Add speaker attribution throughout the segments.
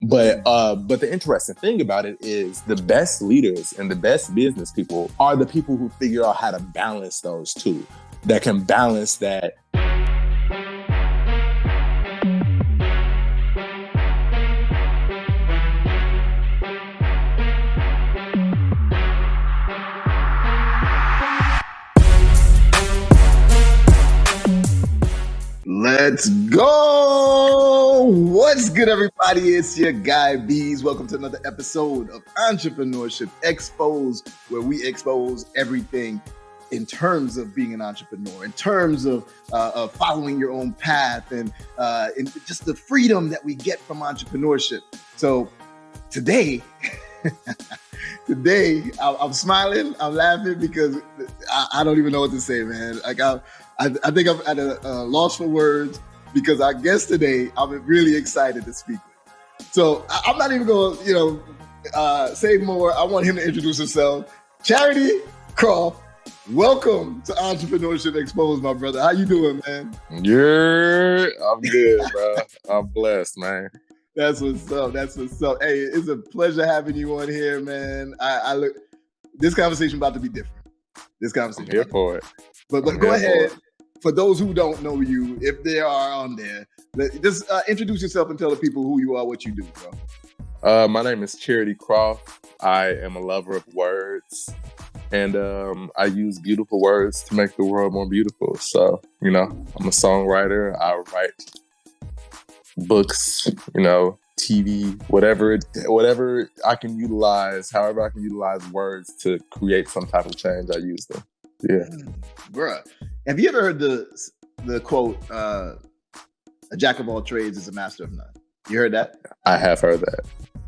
Speaker 1: But the interesting thing about it is the best leaders and the best business people are the people who figure out how to balance those two, that can balance that.
Speaker 2: Let's go! What's good, everybody? It's your guy, Beez. Welcome to another episode of Entrepreneurship Exposed, where we expose everything in terms of being an entrepreneur, in terms of following your own path, and just the freedom that we get from entrepreneurship. So today, I'm smiling, I'm laughing because I don't even know what to say, man. Like I think I'm at a loss for words because our guest today, I'm really excited to speak with. So I'm not even going to, say more. I want him to introduce himself. Charity Croff, welcome to Entrepreneurship Exposed, my brother. How you doing, man?
Speaker 1: I'm good, bro. I'm blessed, man.
Speaker 2: That's what's up. Hey, it's a pleasure having you on here, man. This conversation about to be different.
Speaker 1: I'm here for it.
Speaker 2: But go ahead. For those who don't know you, if they are on there, just introduce yourself and tell the people who you are, what you do, bro.
Speaker 1: My name is Charity Croff. I am a lover of words, and I use beautiful words to make the world more beautiful. So, I'm a songwriter. I write books, TV, whatever I can utilize, however I can utilize words to create some type of change, I use them. Yeah.
Speaker 2: Bruh. Have you ever heard the quote, a jack of all trades is a master of none? You heard that?
Speaker 1: I have heard that.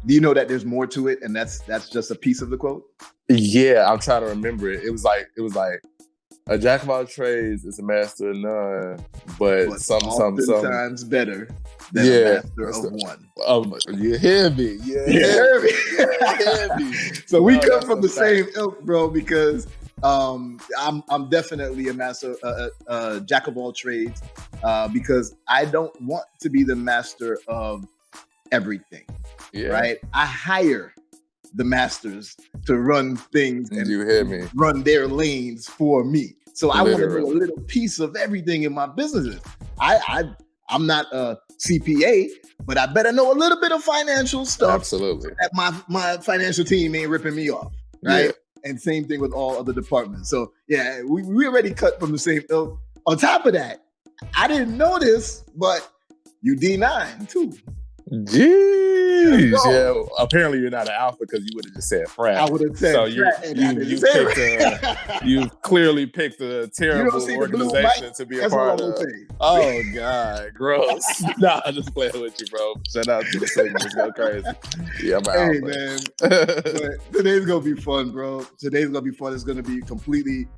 Speaker 2: Do you know that there's more to it and that's just a piece of the quote?
Speaker 1: Yeah, I'm trying to remember it. It was like a jack of all trades is a master of none, but sometimes
Speaker 2: better than a master of one.
Speaker 1: You hear me?
Speaker 2: You hear me? So we come from the same ilk, bro, because I'm definitely a master, jack of all trades, because I don't want to be the master of everything. Yeah. Right? I hire the masters to run things and
Speaker 1: you hear me?
Speaker 2: Run their lanes for me. So I want to do a little piece of everything in my businesses. I'm not a CPA, but I better know a little bit of financial stuff.
Speaker 1: Absolutely.
Speaker 2: So that my financial team ain't ripping me off. Right? Yeah. And same thing with all other departments. So yeah, we already cut from the same ilk. On top of that, I didn't know this, but you D9 too.
Speaker 1: Jeez. Yeah. Apparently you're not an alpha because you would have just said frat.
Speaker 2: I would have said
Speaker 1: so you clearly picked a terrible organization to be a part of. Oh God, gross. Nah, I'm just playing with you, bro. Shout out to the segment. Just go crazy. Yeah, I'm an
Speaker 2: alpha. Man. But today's gonna be fun, bro. Today's gonna be fun. It's gonna be completely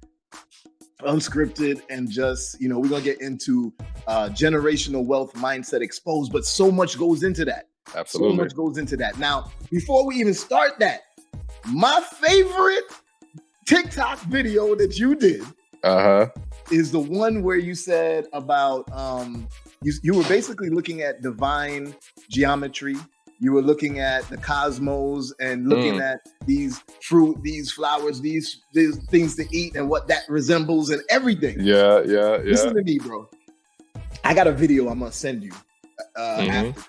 Speaker 2: unscripted and just, we're going to get into generational wealth mindset exposed, but so much goes into that.
Speaker 1: Absolutely.
Speaker 2: So much goes into that. Now, before we even start that, my favorite TikTok video that you did is the one where you said about, you were basically looking at divine geometry. You were looking at the cosmos and looking at these fruit, these flowers, these things to eat and what that resembles and everything.
Speaker 1: Yeah.
Speaker 2: Listen to me, bro. I got a video I'm going to send you after this.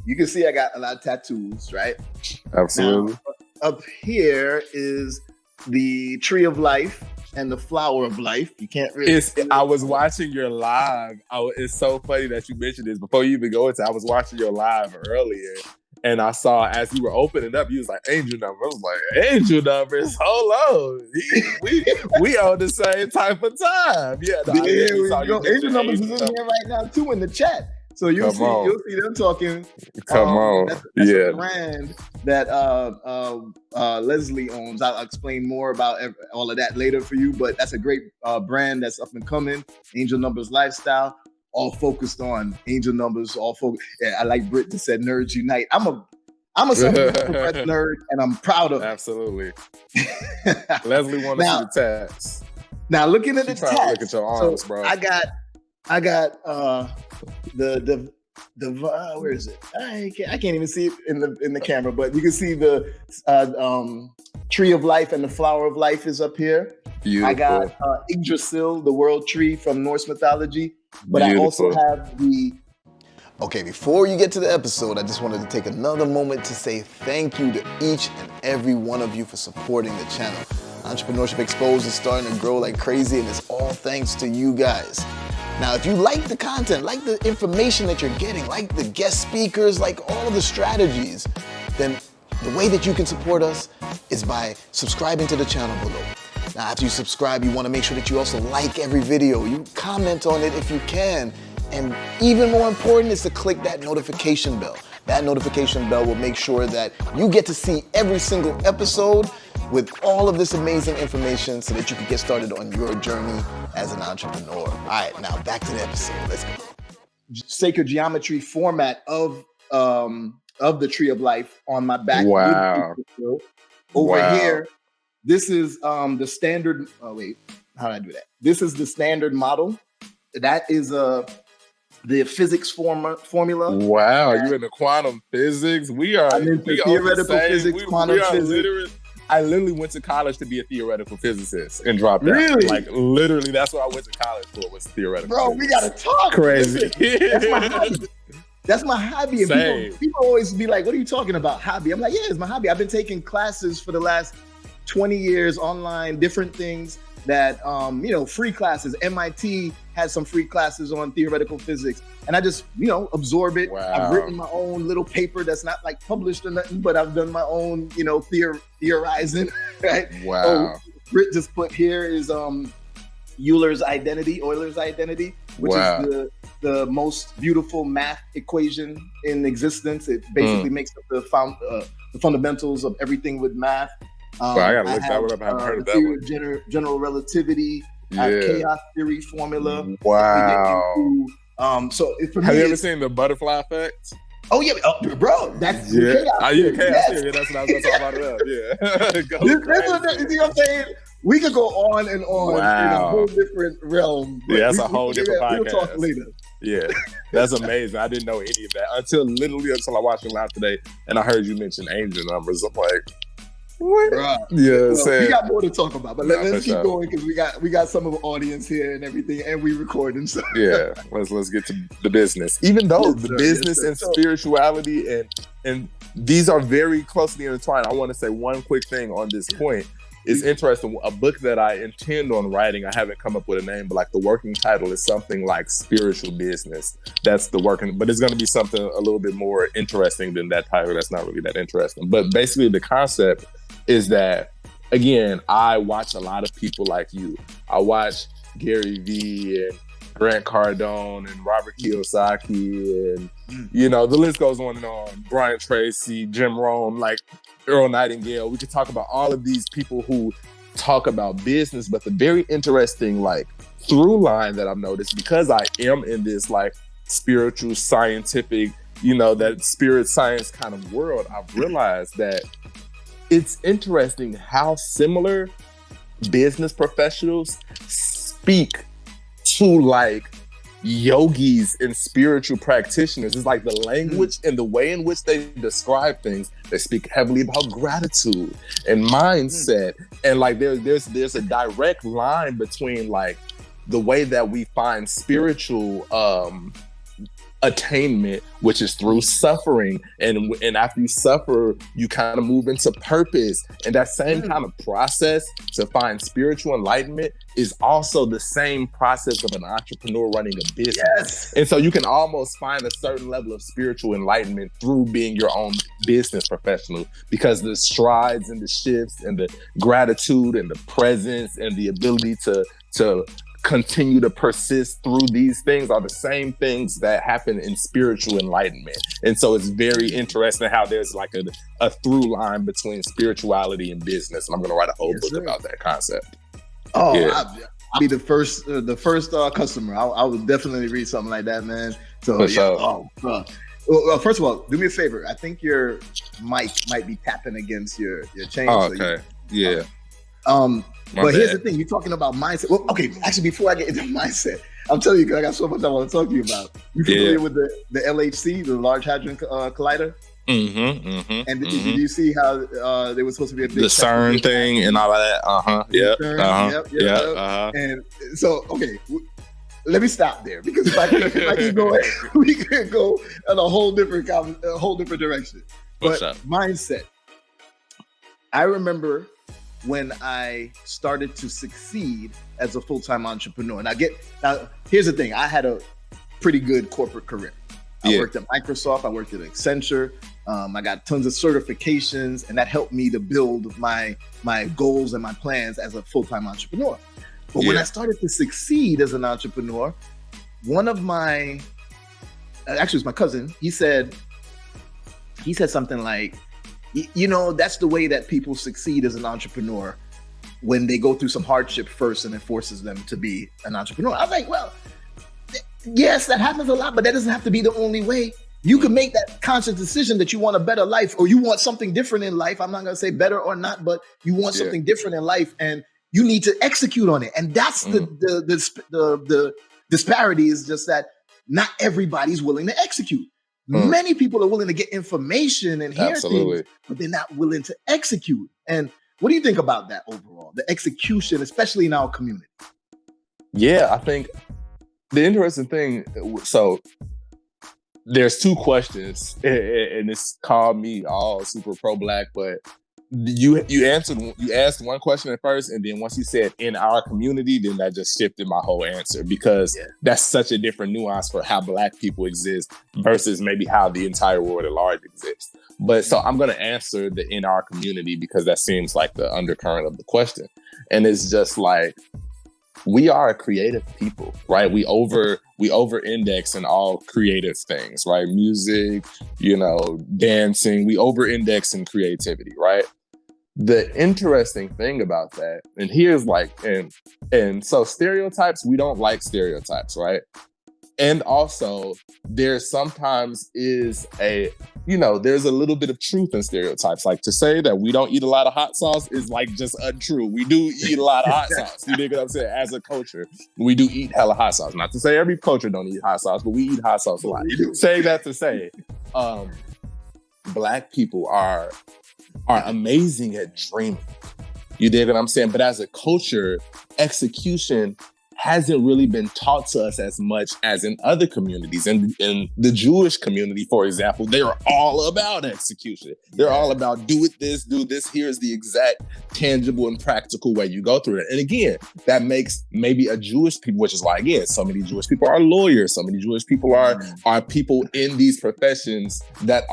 Speaker 2: You can see I got a lot of tattoos, right?
Speaker 1: Absolutely.
Speaker 2: Now, up here is the tree of life and the flower of life. You can't really.
Speaker 1: I was watching your live. It's so funny that you mentioned this before you even go into. I was watching your live earlier, and I saw as you were opening up, you was like angel numbers. I was like angel numbers. Hold on, we on the same type of time. Yeah,
Speaker 2: angel numbers is in here right now too in the chat. So you'll see them talking.
Speaker 1: Come on.
Speaker 2: That's a brand that Leslie owns. I'll explain more about all of that later for you, but that's a great brand that's up and coming. Angel Numbers Lifestyle, all focused on angel numbers, all focused. Yeah, I like Britt that said nerds unite. I'm a self-professed nerd and I'm proud of it.
Speaker 1: Absolutely. Leslie wanted to see the tats.
Speaker 2: Now looking at the tats.
Speaker 1: Look at your arms, bro.
Speaker 2: I got the where is it? I can't even see it in the camera, but you can see the tree of life and the flower of life is up here. Beautiful. I got Yggdrasil, the world tree from Norse mythology, but Beautiful. I also have the. Okay, before you get to the episode, I just wanted to take another moment to say thank you to each and every one of you for supporting the channel. Entrepreneurship Exposed is starting to grow like crazy, and it's all thanks to you guys. Now, if you like the content, like the information that you're getting, like the guest speakers, like all of the strategies, then the way that you can support us is by subscribing to the channel below. Now, after you subscribe, you want to make sure that you also like every video. You comment on it if you can. And even more important is to click that notification bell. That notification bell will make sure that you get to see every single episode with all of this amazing information so that you can get started on your journey as an entrepreneur. All right, now back to the episode. Let's go. Sacred geometry format of the Tree of Life on my back.
Speaker 1: Wow.
Speaker 2: Over here, this is the standard. Oh wait, how did I do that? This is the standard model. That is the physics formula.
Speaker 1: Wow, you into quantum physics? I'm into
Speaker 2: theoretical physics, quantum physics.
Speaker 1: I literally went to college to be a theoretical physicist and dropped out.
Speaker 2: Really?
Speaker 1: Like literally, that's what I went to college for, was theoretical.
Speaker 2: Bro,
Speaker 1: physics.
Speaker 2: We gotta talk.
Speaker 1: Crazy.
Speaker 2: That's my hobby. And people always be like, "What are you talking about, hobby?" I'm like, "Yeah, it's my hobby. I've been taking classes for the last 20 years online, different things that free classes. MIT has some free classes on theoretical physics, and I just absorb it. Wow. I've written my own little paper that's not like published or nothing, but I've done my own theorizing. Right?
Speaker 1: Wow.
Speaker 2: Britt just put here is Euler's identity, which is the most beautiful math equation in existence. It basically makes up the fundamentals of everything with math.
Speaker 1: I gotta look that one up. I haven't heard of that one.
Speaker 2: General relativity, chaos theory formula.
Speaker 1: Wow.
Speaker 2: So for
Speaker 1: have you ever seen the butterfly effect?
Speaker 2: Oh yeah, bro, that's chaos.
Speaker 1: Chaos theory. That's what I was talking about. Yeah.
Speaker 2: You know what I'm saying? We could go on and on in a whole different realm.
Speaker 1: Yeah, that's a whole different podcast.
Speaker 2: We'll talk later.
Speaker 1: Yeah, that's amazing. I didn't know any of that until I watched it live today, and I heard you mention angel numbers. I'm like, what?
Speaker 2: Right.
Speaker 1: Yeah,
Speaker 2: we got more to talk about, but let's keep going because we got some of the audience here and everything, and we recording. So
Speaker 1: yeah, let's get to the business. Even though the business and spirituality and these are very closely intertwined, I want to say one quick thing on this point. It's interesting. A book that I intend on writing, I haven't come up with a name, but like the working title is something like Spiritual Business. That's the working, but it's going to be something a little bit more interesting than that title. That's not really that interesting. But basically the concept is that, again, I watch a lot of people like you. I watch Gary Vee and Grant Cardone and Robert Kiyosaki and, the list goes on and on. Brian Tracy, Jim Rohn, like Earl Nightingale. We could talk about all of these people who talk about business, but the very interesting through line that I've noticed, because I am in this spiritual, scientific, that spirit science kind of world, I've realized that it's interesting how similar business professionals speak to yogis and spiritual practitioners. It's like the language and the way in which they describe things. They speak heavily about gratitude and mindset. And there's a direct line between the way that we find spiritual attainment, which is through suffering, and after you suffer, you kind of move into purpose, and that same kind of process to find spiritual enlightenment is also the same process of an entrepreneur running a business. Yes. And so you can almost find a certain level of spiritual enlightenment through being your own business professional, because the strides and the shifts and the gratitude and the presence and the ability to continue to persist through these things are the same things that happen in spiritual enlightenment. And so it's very interesting how there's a through line between spirituality and business. And I'm going to write a whole book about that concept.
Speaker 2: Oh, yeah. I'll be the first customer. I would definitely read something like that, man. So
Speaker 1: for sure.
Speaker 2: Well, first of all, do me a favor. I think your mic might be tapping against your chain.
Speaker 1: Oh, okay.
Speaker 2: But here's the thing. You're talking about mindset. Well, okay. Actually, before I get into mindset, I'm telling you, because I got so much I want to talk to you about. You familiar with the LHC, the Large Hadron Collider? And did you see how there was supposed to be a big
Speaker 1: the CERN thing and all of that?
Speaker 2: Yep. And so, okay, let me stop there, because if I keep going, we could go in a whole different direction. But mindset. I remember when I started to succeed as a full-time entrepreneur. Now, here's the thing. I had a pretty good corporate career. I worked at Microsoft. I worked at Accenture. I got tons of certifications, and that helped me to build my goals and my plans as a full-time entrepreneur. But when I started to succeed as an entrepreneur, one of my, actually it was my cousin, he said something like, you know, that's the way that people succeed as an entrepreneur, when they go through some hardship first and it forces them to be an entrepreneur. I was like, well, yes, that happens a lot, but that doesn't have to be the only way. You can make that conscious decision that you want a better life, or you want something different in life. I'm not going to say better or not, but you want something different in life, and you need to execute on it. And that's the disparity, is just that not everybody's willing to execute. Many people are willing to get information and hear things, but they're not willing to execute. And what do you think about that overall, the execution, especially in our community?
Speaker 1: Yeah, I think the interesting thing, so there's two questions, and it's called me all super pro-Black, but you asked one question at first, and then once you said in our community, then that just shifted my whole answer, because that's such a different nuance for how Black people exist versus maybe how the entire world at large exists. But so I'm going to answer the in our community, because that seems like the undercurrent of the question. And it's just like, we are a creative people, right? We over index in all creative things, right? Music, dancing, we over index in creativity, right? The interesting thing about that, and here's like, and so stereotypes, we don't like stereotypes, right? And also there sometimes is there's a little bit of truth in stereotypes. Like, to say that we don't eat a lot of hot sauce is like just untrue. We do eat a lot of hot sauce. You dig what I'm saying? As a culture, we do eat hella hot sauce. Not to say every culture don't eat hot sauce, but we eat hot sauce a lot. Saying that to say, Black people are amazing at dreaming. You dig what I'm saying? But as a culture, execution hasn't really been taught to us as much as in other communities. In the Jewish community, for example, they are all about execution. They're all about do this, here's the exact tangible and practical way you go through it. And again, that makes maybe a Jewish people, which is why, again, so many Jewish people are lawyers, so many Jewish people are people in these professions that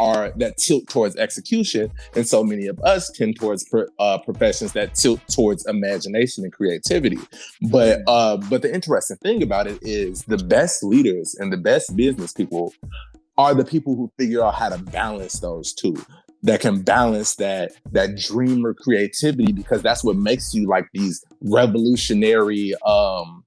Speaker 1: tilt towards execution, and so many of us tend towards professions that tilt towards imagination and creativity. But the interesting thing about it is the best leaders and the best business people are the people who figure out how to balance those two, that can balance that dreamer creativity, because that's what makes you like these revolutionary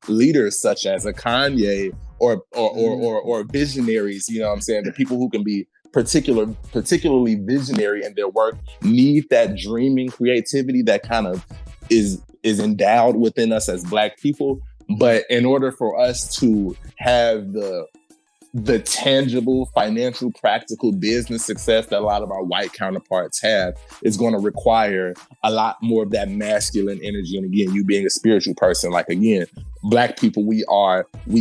Speaker 1: leaders such as a Kanye or visionaries, you know what I'm saying? The people who can be particularly visionary in their work need that dreaming creativity that kind of is endowed within us as Black people. But in order for us to have the tangible, financial, practical business success that a lot of our white counterparts have, is going to require a lot more of that masculine energy. And again, you being a spiritual person, like, again, Black people, we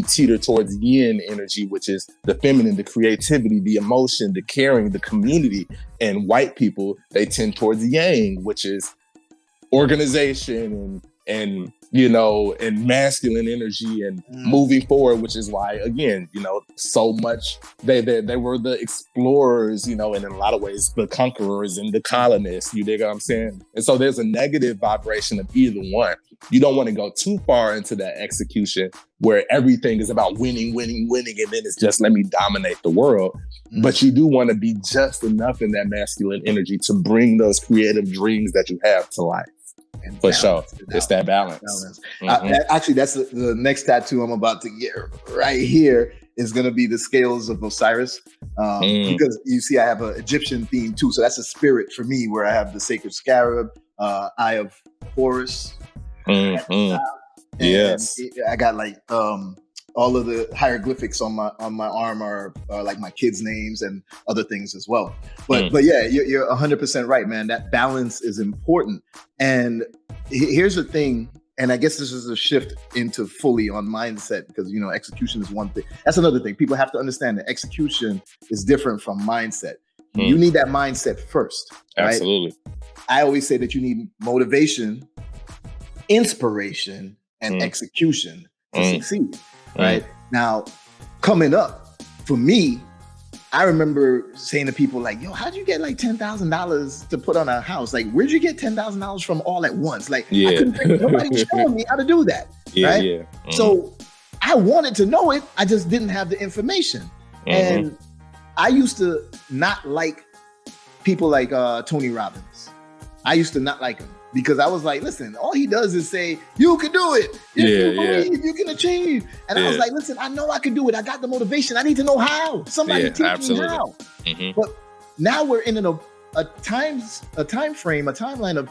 Speaker 1: teeter towards yin energy, which is the feminine, the creativity, the emotion, the caring, the community. And white people, they tend towards yang, which is organization and masculine energy and moving forward, which is why, again, so much they were the explorers, and in a lot of ways the conquerors and the colonists. You dig what I'm saying? And so there's a negative vibration of either one. You don't want to go too far into that execution where everything is about winning, and then it's just let me dominate the world. But you do want to be just enough in that masculine energy to bring those creative dreams that you have to life. For sure. It's that balance.
Speaker 2: Actually, that's the next tattoo I'm about to get right here is going to be the scales of Osiris. Because you see, I have an Egyptian theme too. So that's a spirit for me, where I have the sacred scarab, eye of Horus. Yes. I got like all of the hieroglyphics on my arm are like my kids' names and other things as well. But yeah, you're 100% right, man. That balance is important. And here's the thing, and I guess this is a shift into fully on mindset, because execution is one thing. That's another thing. People have to understand that execution is different from mindset. You need that mindset first. Right?
Speaker 1: Absolutely.
Speaker 2: I always say that you need motivation, inspiration, and execution to succeed. Right? Now, coming up, for me, I remember saying to people like, yo, how'd you get like $10,000 to put on a house? Like, where'd you get $10,000 from all at once? Like, nobody was showing me how to do that. Right? So I wanted to know it. I just didn't have the information. And I used to not like people like Tony Robbins. I used to not like him because I was like, listen, all he does is say, you can do it. If you believe, you can achieve. And I was like, listen, I know I can do it. I got the motivation. I need to know how. Somebody teach me how. But now we're in a timeline of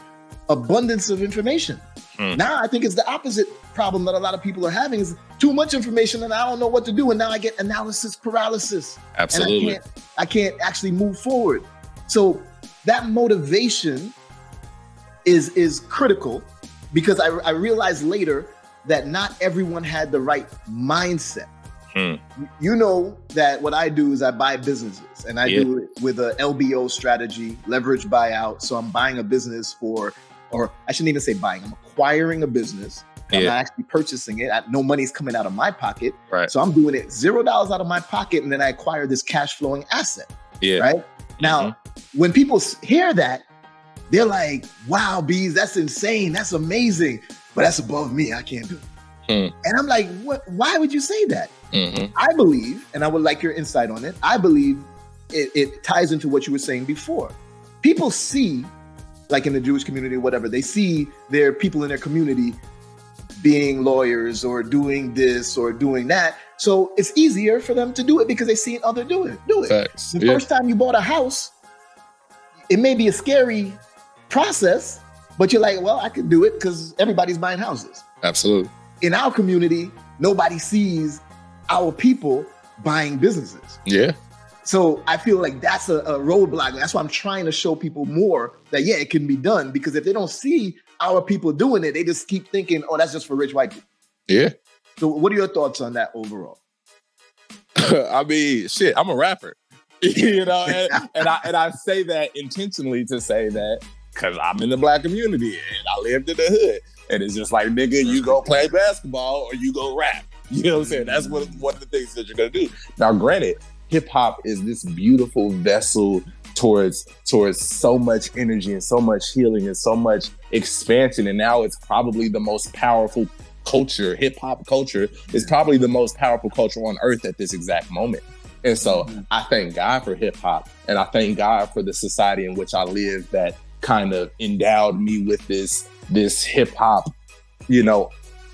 Speaker 2: abundance of information. Now I think it's the opposite problem that a lot of people are having, is too much information and I don't know what to do. And now I get analysis paralysis.
Speaker 1: Absolutely.
Speaker 2: And I can't actually move forward. So that motivation is critical, because I realized later that not everyone had the right mindset. You know that what I do is I buy businesses, and I do it with a LBO strategy, leverage buyout. So I'm buying a business or I shouldn't even say buying, I'm acquiring a business. I'm not actually purchasing it. No money's coming out of my pocket.
Speaker 1: Right.
Speaker 2: So I'm doing it $0 out of my pocket, and then I acquire this cash flowing asset. Right? Now, when people hear that, they're like, wow, Beez, that's insane. That's amazing. But that's above me. I can't do it. And I'm like, what? Why would you say that? I believe, and I would like your insight on it, I believe it ties into what you were saying before. People see, like in the Jewish community or whatever, they see their people in their community being lawyers or doing this or doing that. So it's easier for them to do it because they see other do it.
Speaker 1: Facts.
Speaker 2: The first time you bought a house, it may be a scary process, but you're like, well, I can do it because everybody's buying houses.
Speaker 1: Absolutely.
Speaker 2: In our community, nobody sees our people buying businesses. So I feel like that's a roadblock. That's why I'm trying to show people more that, it can be done, because if they don't see our people doing it, they just keep thinking, oh, that's just for rich white people. So what are your thoughts on that overall?
Speaker 1: I mean, shit, I'm a rapper, and I say that intentionally to say that because I'm in the Black community and I lived in the hood, and it's just like, nigga, you go play basketball or you go rap. You know what I'm saying? That's one of the things that you're gonna do. Now, granted, hip hop is this beautiful vessel towards so much energy and so much healing and so much expansion, and now it's probably the most powerful culture. Hip hop culture is probably the most powerful culture on earth at this exact moment. And so I thank God for hip hop, and I thank God for the society in which I live that kind of endowed me with this hip hop,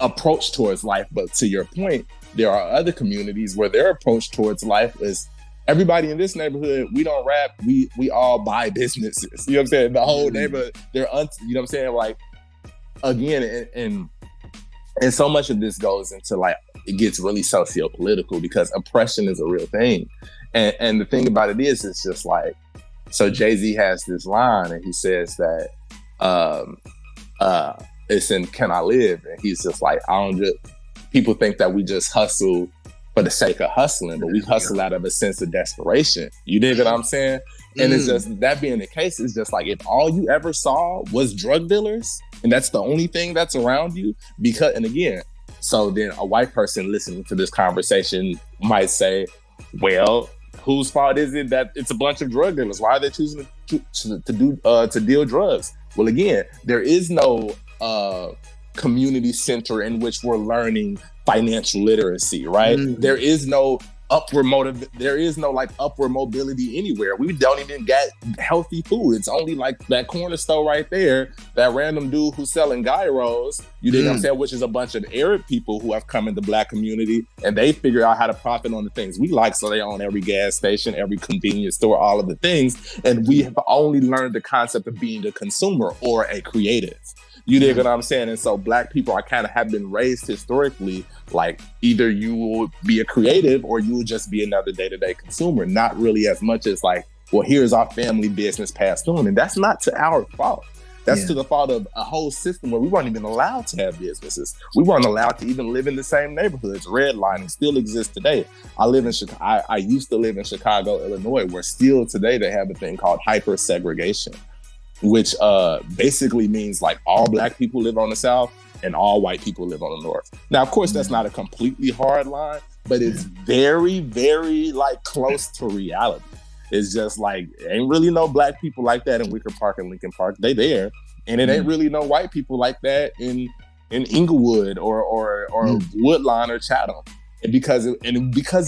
Speaker 1: approach towards life. But to your point, there are other communities where their approach towards life is, everybody in this neighborhood, we don't rap, we all buy businesses. You know what I'm saying? The whole neighborhood, you know what I'm saying? Like, again, and so much of this goes into, like, it gets really socio-political because oppression is a real thing. And the thing about it is, it's just like, so Jay-Z has this line and he says that it's in Can I Live? And he's just like, people think that we just hustle for the sake of hustling, but we hustle out of a sense of desperation. You dig what I'm saying? And it's just, that being the case, it's just like, if all you ever saw was drug dealers and that's the only thing that's around you, and again, so then a white person listening to this conversation might say, well, whose fault is it that it's a bunch of drug dealers? Why are they choosing to deal drugs? Well, again, there is no community center in which we're learning financial literacy, right? There is no upward mobility anywhere. We don't even get healthy food. It's only like that corner store right there, that random dude who's selling gyros, you know what I'm saying, which is a bunch of Arab people who have come in the Black community, and they figure out how to profit on the things we like, so they own every gas station, every convenience store, all of the things, and we have only learned the concept of being a consumer or a creative. You dig what I'm saying? And so Black people are kind of have been raised historically, like either you will be a creative or you will just be another day-to-day consumer, not really as much as like, well, here's our family business passed on. And that's not to our fault. That's to the fault of a whole system where we weren't even allowed to have businesses. We weren't allowed to even live in the same neighborhoods. Redlining still exists today. I used to live in Chicago, Illinois, where still today they have a thing called hyper segregation, which basically means like all Black people live on the South and all white people live on the North. Now, of course, that's not a completely hard line, but it's very, very like close to reality. It's just like, ain't really no Black people like that in Wicker Park and Lincoln Park. They there. And it ain't really no white people like that in Inglewood or Woodlawn or Chatham. And because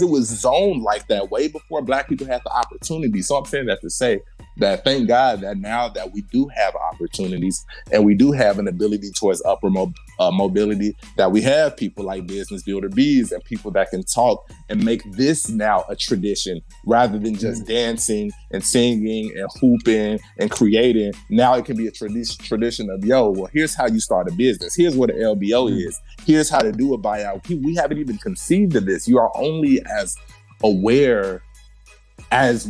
Speaker 1: it was zoned like that way before Black people had the opportunity. So I'm saying that to say that thank God that now that we do have opportunities and we do have an ability towards upper mobility, that we have people like Business Builder Beez and people that can talk and make this now a tradition rather than just dancing and singing and hooping and creating. Now it can be a tradition of, yo, well, here's how you start a business. Here's what an LBO is. Here's how to do a buyout. We haven't even conceived of this. You are only as aware as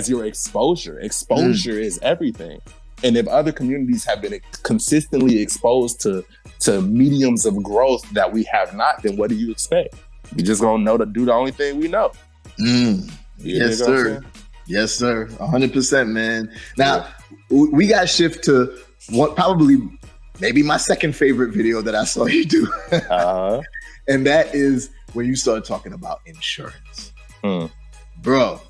Speaker 1: your exposure. Exposure is everything. And if other communities have been consistently exposed to mediums of growth that we have not, then what do you expect? We just gonna know to do the only thing we know.
Speaker 2: Yes, sir. Yes, sir. 100%, man. Now we got to shift to what maybe my second favorite video that I saw you do. And that is when you started talking about insurance. Bro,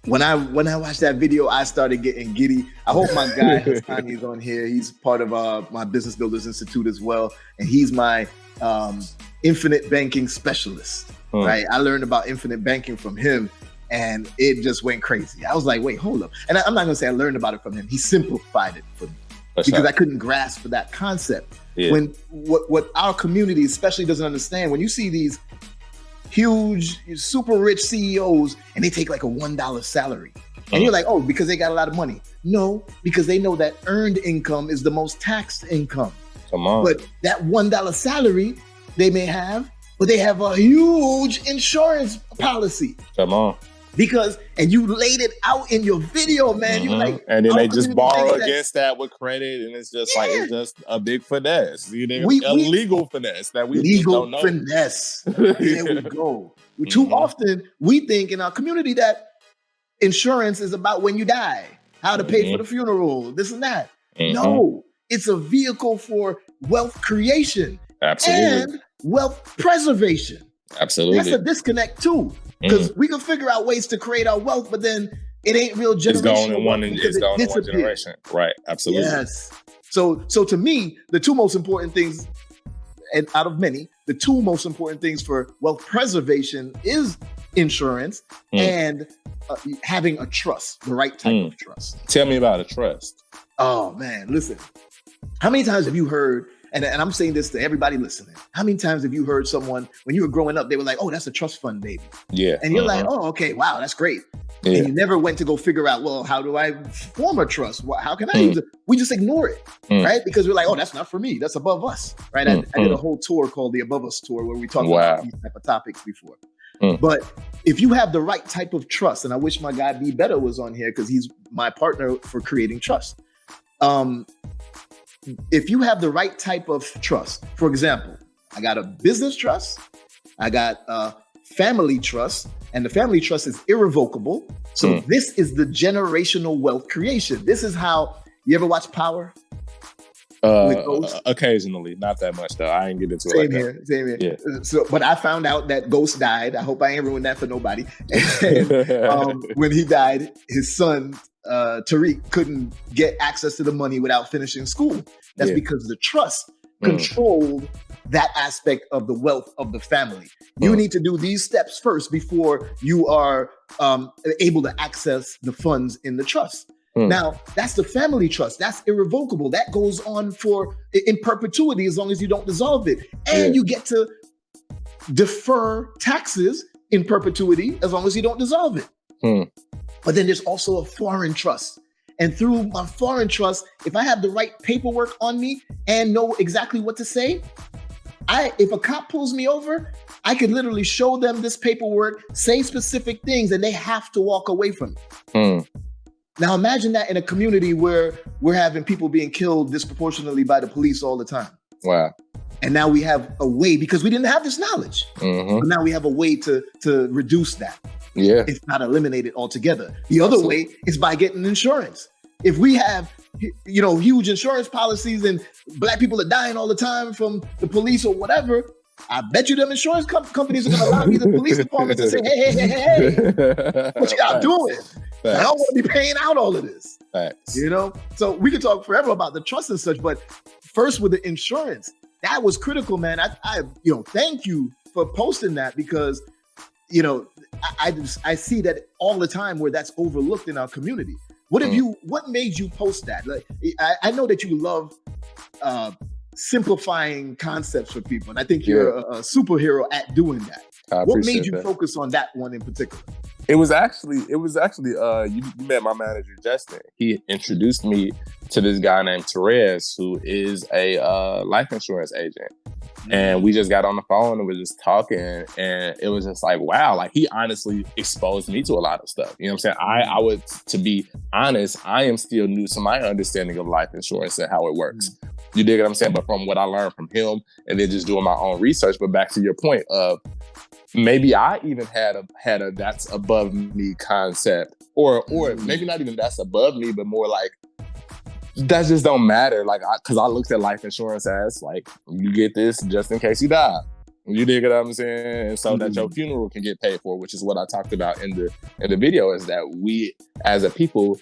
Speaker 2: when I watched that video, I started getting giddy. I hope my guy Hassani is on here. He's part of my Business Builders Institute as well. And he's my InfiniteBanking specialist, right? I learned about InfiniteBanking from him and it just went crazy. I was like, wait, hold up. And I'm not gonna say I learned about it from him. He simplified it for me because I couldn't grasp that concept. When what our community especially doesn't understand, when you see these huge, super rich CEOs and they take like a $1 salary. And you're like, oh, because they got a lot of money. No, because they know that earned income is the most taxed income.
Speaker 1: Come on.
Speaker 2: But that $1 salary they may have, but they have a huge insurance policy.
Speaker 1: Come on.
Speaker 2: And you laid it out in your video, man. You like,
Speaker 1: and then they just borrow against that with credit, and it's just like it's just a big finesse. You know, a legal finesse that we just don't know.
Speaker 2: Finesse. There we go. Too often we think in our community that insurance is about when you die, how to pay for the funeral, this and that. No, it's a vehicle for wealth creation and wealth preservation.
Speaker 1: Absolutely.
Speaker 2: That's a disconnect too. Because we can figure out ways to create our wealth, but then it ain't real generational.
Speaker 1: It's going in one generation. Right. Absolutely.
Speaker 2: Yes. So to me, the two most important things, and out of many, the two most important things for wealth preservation is insurance and having a trust, the right type of trust.
Speaker 1: Tell me about a trust.
Speaker 2: Oh man, listen. How many times have you heard, and I'm saying this to everybody listening, how many times have you heard someone, when you were growing up, they were like, oh, that's a trust fund, baby.
Speaker 1: Yeah.
Speaker 2: And you're like, oh, okay, wow, that's great. Yeah. And you never went to go figure out, well, how do I form a trust? How can I use it? We just ignore it, right? Because we're like, oh, that's not for me. That's above us, right? I did a whole tour called the Above Us Tour where we talked about these type of topics before. But if you have the right type of trust, and I wish my guy Be Better was on here because he's my partner for creating trust. If you have the right type of trust, for example, I got a business trust, I got a family trust, and the family trust is irrevocable. So this is the generational wealth creation. This is how, you ever watch Power?
Speaker 1: Occasionally, not that much though. I ain't get into it.
Speaker 2: Same here. Yeah. So, but I found out that Ghost died. I hope I ain't ruined that for nobody. When he died, his son Tariq couldn't get access to the money without finishing school. That's because the trust controlled that aspect of the wealth of the family. You need to do these steps first before you are able to access the funds in the trust. Now, that's the family trust. That's irrevocable. That goes on in perpetuity as long as you don't dissolve it. And you get to defer taxes in perpetuity as long as you don't dissolve it. But then there's also a foreign trust. And through my foreign trust, if I have the right paperwork on me and know exactly what to say, if a cop pulls me over, I could literally show them this paperwork, say specific things, and they have to walk away from it. Now imagine that in a community where we're having people being killed disproportionately by the police all the time.
Speaker 1: Wow.
Speaker 2: And now we have a way, because we didn't have this knowledge, but now we have a way to reduce that.
Speaker 1: Yeah.
Speaker 2: It's not eliminated altogether. The other way is by getting insurance. If we have, huge insurance policies and black people are dying all the time from the police or whatever, I bet you them insurance companies are going to lobby the police departments and say, hey, what y'all doing? I don't want to be paying out all of this.
Speaker 1: Facts.
Speaker 2: So we could talk forever about the trust and such, but first with the insurance, that was critical, man. I thank you for posting that, because, I see that all the time where that's overlooked in our community. What made you post that? Like, I know that you love simplifying concepts for people, and I think you're a superhero at doing that. What made you focus on that one in particular?
Speaker 1: It was actually you met my manager Justin. He introduced me to this guy named Therese, who is a life insurance agent. And we just got on the phone and we're just talking, and it was just like, wow, like he honestly exposed me to a lot of stuff. You know what I'm saying? I would, to be honest, I am still new to my understanding of life insurance and how it works. You dig what I'm saying? But from what I learned from him and then just doing my own research, but back to your point of maybe I even had a that's above me concept, or maybe not even that's above me, but more like that just don't matter. Like, because I looked at life insurance as like, you get this just in case you die. You dig what I'm saying? And so that your funeral can get paid for, which is what I talked about in the video, is that we as a people,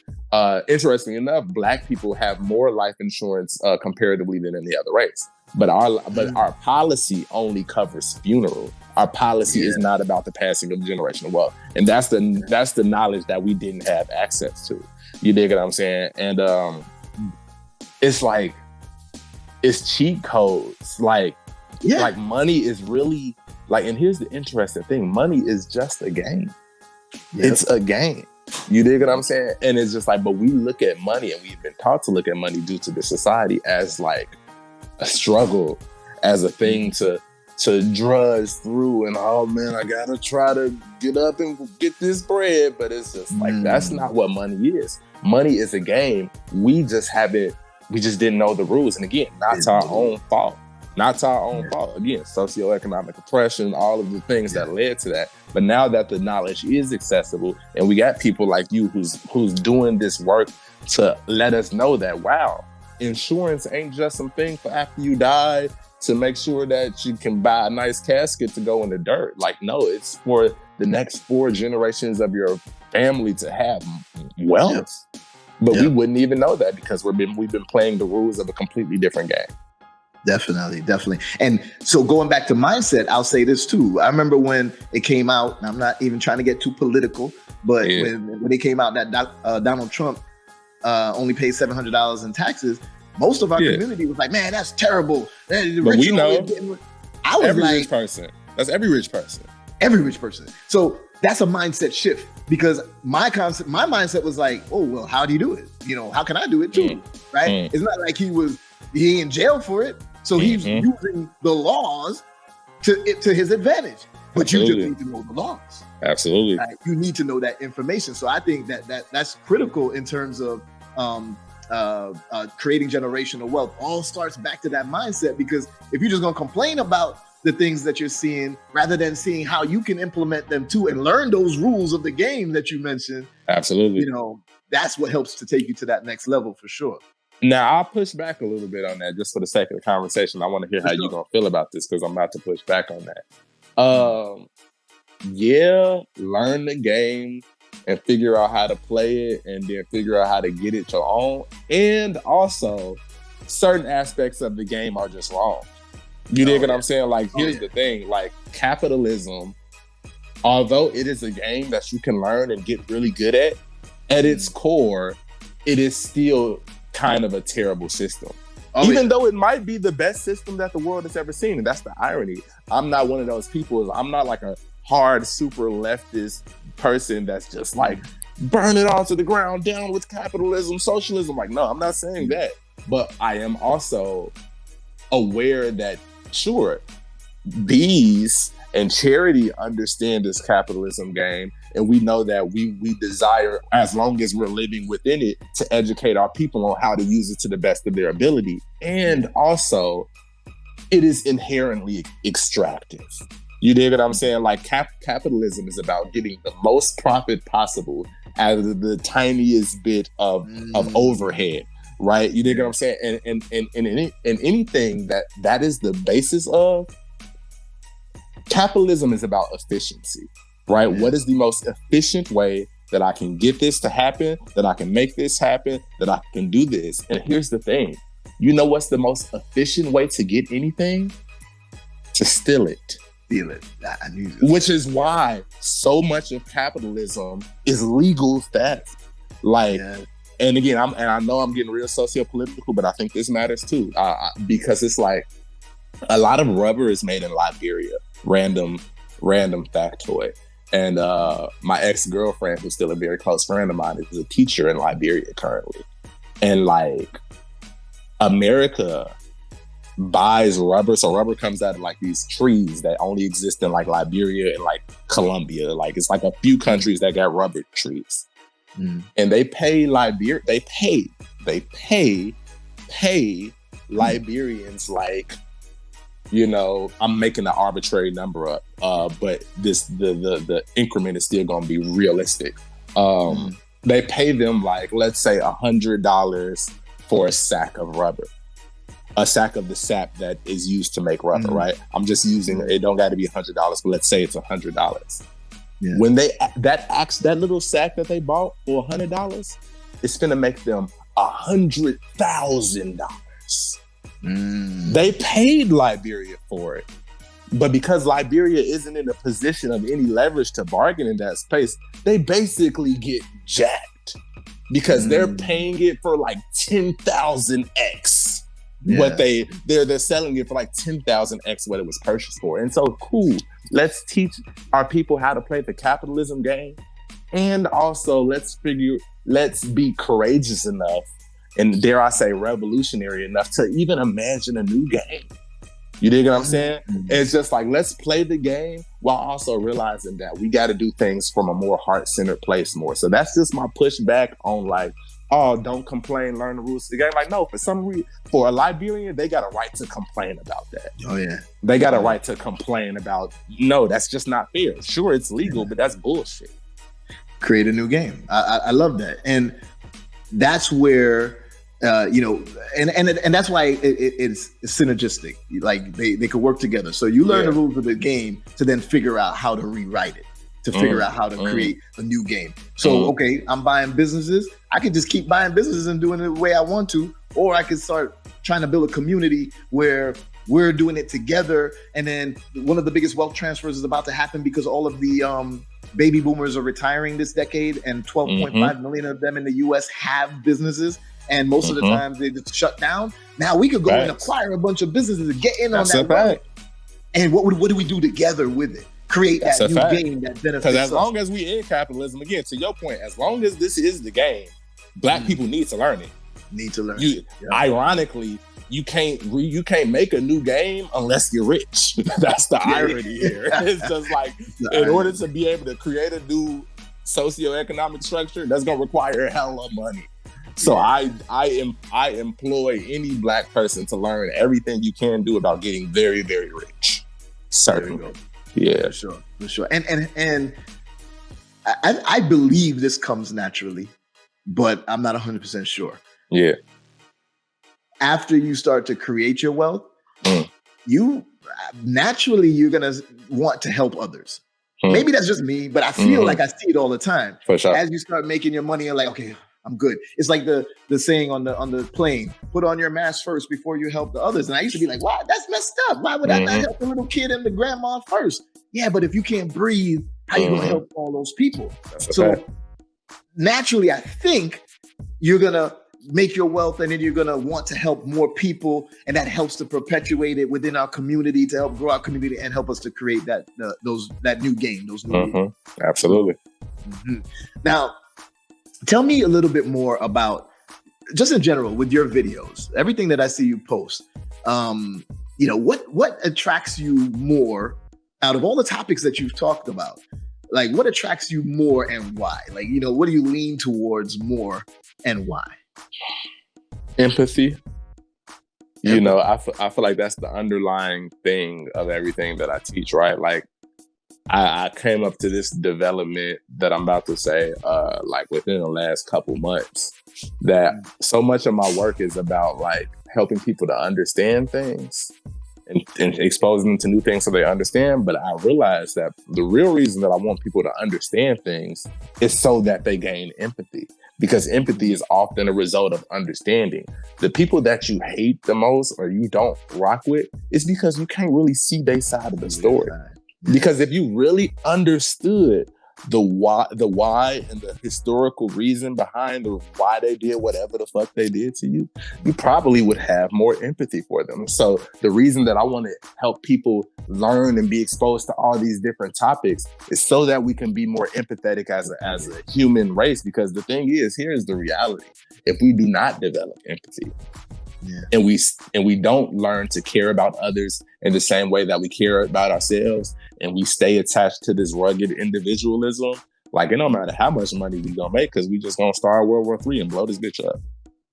Speaker 1: interestingly enough, Black people have more life insurance comparatively than any other race. But our policy only covers funeral. Our policy is not about the passing of generational wealth. And that's the knowledge that we didn't have access to. You dig what I'm saying? And it's like, it's cheat codes. Like money is really like, and here's the interesting thing. Money is just a game. Yep. It's a game. You dig what I'm saying? And it's just like, but we look at money, and we've been taught to look at money due to the society as like a struggle, as a thing to drudge through, and oh man, I gotta try to get up and get this bread. But it's just like, that's not what money is. Money is a game. We just didn't know the rules. And again, not to our own fault. Again, socioeconomic oppression, all of the things that led to that. But now that the knowledge is accessible, and we got people like you who's doing this work to let us know that, wow, insurance ain't just some thing for after you die to make sure that you can buy a nice casket to go in the dirt. Like, no, it's for the next 4 generations of your family to have wealth. But we wouldn't even know that because we've been playing the rules of a completely different game.
Speaker 2: Definitely. And so going back to mindset, I'll say this too. I remember when it came out, and I'm not even trying to get too political, but when it came out that Donald Trump only paid $700 in taxes, most of our community was like, man, that's terrible.
Speaker 1: But we know.
Speaker 2: I was
Speaker 1: every
Speaker 2: like,
Speaker 1: rich person. That's every rich person.
Speaker 2: Every rich person. So that's a mindset shift, because my mindset was like, oh, well, how do you do it? How can I do it too? Right? It's not like he in jail for it. So he's using the laws to his advantage. But you just need to know the laws.
Speaker 1: Absolutely.
Speaker 2: Right? You need to know that information. So I think that's critical in terms of creating generational wealth. All starts back to that mindset, because if you're just going to complain about the things that you're seeing rather than seeing how you can implement them too and learn those rules of the game that you mentioned.
Speaker 1: Absolutely.
Speaker 2: That's what helps to take you to that next level for sure.
Speaker 1: Now, I'll push back a little bit on that just for the sake of the conversation. I want to hear how you're going to feel about this, because I'm about to push back on that. Learn the game and figure out how to play it, and then figure out how to get it your own. And also, certain aspects of the game are just wrong. You dig what I'm saying? Like, here's the thing. Like, capitalism, although it is a game that you can learn and get really good at its core, it is still kind of a terrible system. Even though it might be the best system that the world has ever seen. And that's the irony. I'm not one of those people. I'm not like a hard, super leftist person that's just like, burn it all to the ground, down with capitalism, socialism. Like, no, I'm not saying that. But I am also aware that, sure, Beez and Charity understand this capitalism game. And we know that we desire, as long as we're living within it, to educate our people on how to use it to the best of their ability. And also, it is inherently extractive. You dig what I'm saying? Like capitalism is about getting the most profit possible out of the tiniest bit of overhead, right? You dig what I'm saying? And anything that is the basis of capitalism is about efficiency, right? What is the most efficient way that I can get this to happen, that I can make this happen, that I can do this? And here's the thing. You know what's the most efficient way to get anything? To steal it.
Speaker 2: Steal it. I knew this.
Speaker 1: Which is why so much of capitalism is legal theft. Like, and again, I know I'm getting real socio-political, but I think this matters too. Because it's like a lot of rubber is made in Liberia. Random factoid. And my ex-girlfriend, who's still a very close friend of mine, is a teacher in Liberia currently. And like, America buys rubber. So rubber comes out of like these trees that only exist in like Liberia and like Colombia. Like it's like a few countries that got rubber trees. And they pay Liberia, they pay Liberians like, you know, I'm making an arbitrary number up, but the increment is still gonna be realistic. They pay them like, let's say $100 for a sack of rubber, a sack of the sap that is used to make rubber, right? I'm just using it don't got to be $100, but let's say it's $100. When that little sack that they bought for $100, it's gonna make them $100,000. They paid Liberia for it, but because Liberia isn't in a position of any leverage to bargain in that space, they basically get jacked because they're paying it for like 10,000x what they're selling it for, like 10,000x what it was purchased for. And so cool, let's teach our people how to play the capitalism game, and also let's be courageous enough, and dare I say revolutionary enough, to even imagine a new game. You dig what I'm saying? It's just like, let's play the game while also realizing that we got to do things from a more heart-centered place more. So that's just my pushback on like, oh, don't complain, learn the rules of the game. Like, no, for some reason, for a Liberian, they got a right to complain about that.
Speaker 2: Oh, yeah.
Speaker 1: They got a right to complain about, no, that's just not fair. Sure, it's legal, but that's bullshit.
Speaker 2: Create a new game. I love that. And that's where... and that's why it's synergistic. Like they could work together. So you learn the rules of the game to then figure out how to rewrite it, to figure out how to create a new game. So, okay, I'm buying businesses. I could just keep buying businesses and doing it the way I want to, or I could start trying to build a community where we're doing it together. And then one of the biggest wealth transfers is about to happen because all of the baby boomers are retiring this decade, and 12.5 million of them in the US have businesses. And most of the time they just shut down. Now we could go and acquire a bunch of businesses and get in on that run. And what do we do together with it? Create that new game that benefits us.
Speaker 1: Because as long as we in capitalism, again, to your point, as long as this is the game, Black people need to learn it. Ironically, you can't make a new game unless you're rich. That's the irony here. It's just like, in order to be able to create a new socioeconomic structure, that's going to require a hell of money. So I employ any Black person to learn everything you can do about getting very, very rich. Certainly. Yeah.
Speaker 2: For sure. And I believe this comes naturally, but I'm not 100% sure.
Speaker 1: Yeah.
Speaker 2: After you start to create your wealth, you're gonna want to help others. Maybe that's just me, but I feel like I see it all the time.
Speaker 1: For sure.
Speaker 2: As you start making your money, you're like, okay, I'm good. It's like the saying on the plane, put on your mask first before you help the others. And I used to be like, wow, that's messed up. Why would I not help the little kid and the grandma first? Yeah, but if you can't breathe, how you gonna help all those people? So naturally, I think you're gonna make your wealth, and then you're gonna want to help more people, and that helps to perpetuate it within our community, to help grow our community and help us to create that new game, those new games.
Speaker 1: Absolutely.
Speaker 2: Now, Tell me a little bit more about, just in general, with your videos, everything that I see you post. What attracts you more out of all the topics that you've talked about? Like, what attracts you more and why? Like, what do you lean towards more and why?
Speaker 1: Empathy. I feel like that's the underlying thing of everything that I teach, right? Like, I came up to this development that I'm about to say, like within the last couple months, that so much of my work is about like helping people to understand things and exposing them to new things so they understand. But I realized that the real reason that I want people to understand things is so that they gain empathy, because empathy is often a result of understanding. The people that you hate the most or you don't rock with is because you can't really see their side of the story. Because if you really understood the why and the historical reason behind why they did whatever the fuck they did to you, you probably would have more empathy for them. So the reason that I want to help people learn and be exposed to all these different topics is so that we can be more empathetic as a human race. Because the thing is, here's the reality: if we do not develop empathy, and we don't learn to care about others in the same way that we care about ourselves, and we stay attached to this rugged individualism, like, it don't matter how much money we gonna make, because we just gonna start World War III and blow this bitch up.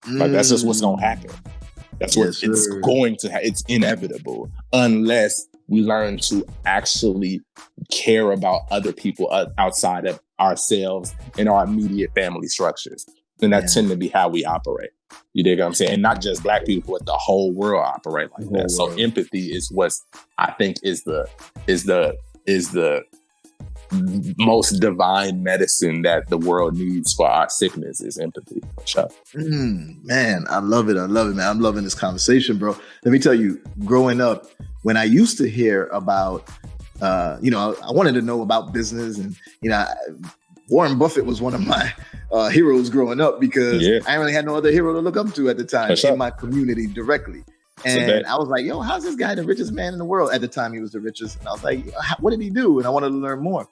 Speaker 1: Like, that's just what's gonna happen. That's what it's going to happen. It's inevitable unless we learn to actually care about other people outside of ourselves and our immediate family structures. And that tend to be how we operate. You dig what I'm saying? And not just Black people, but the whole world operate like that. So empathy is what I think is the most divine medicine that the world needs for our sickness, is empathy. For sure.
Speaker 2: Man, I love it, man. I'm loving this conversation, bro. Let me tell you, growing up, when I used to hear about, I wanted to know about business, and Warren Buffett was one of my heroes growing up, because I really had no other hero to look up to at the time in my community directly. And I was like, yo, how's this guy the richest man in the world? At the time, he was the richest. And I was like, what did he do? And I wanted to learn more.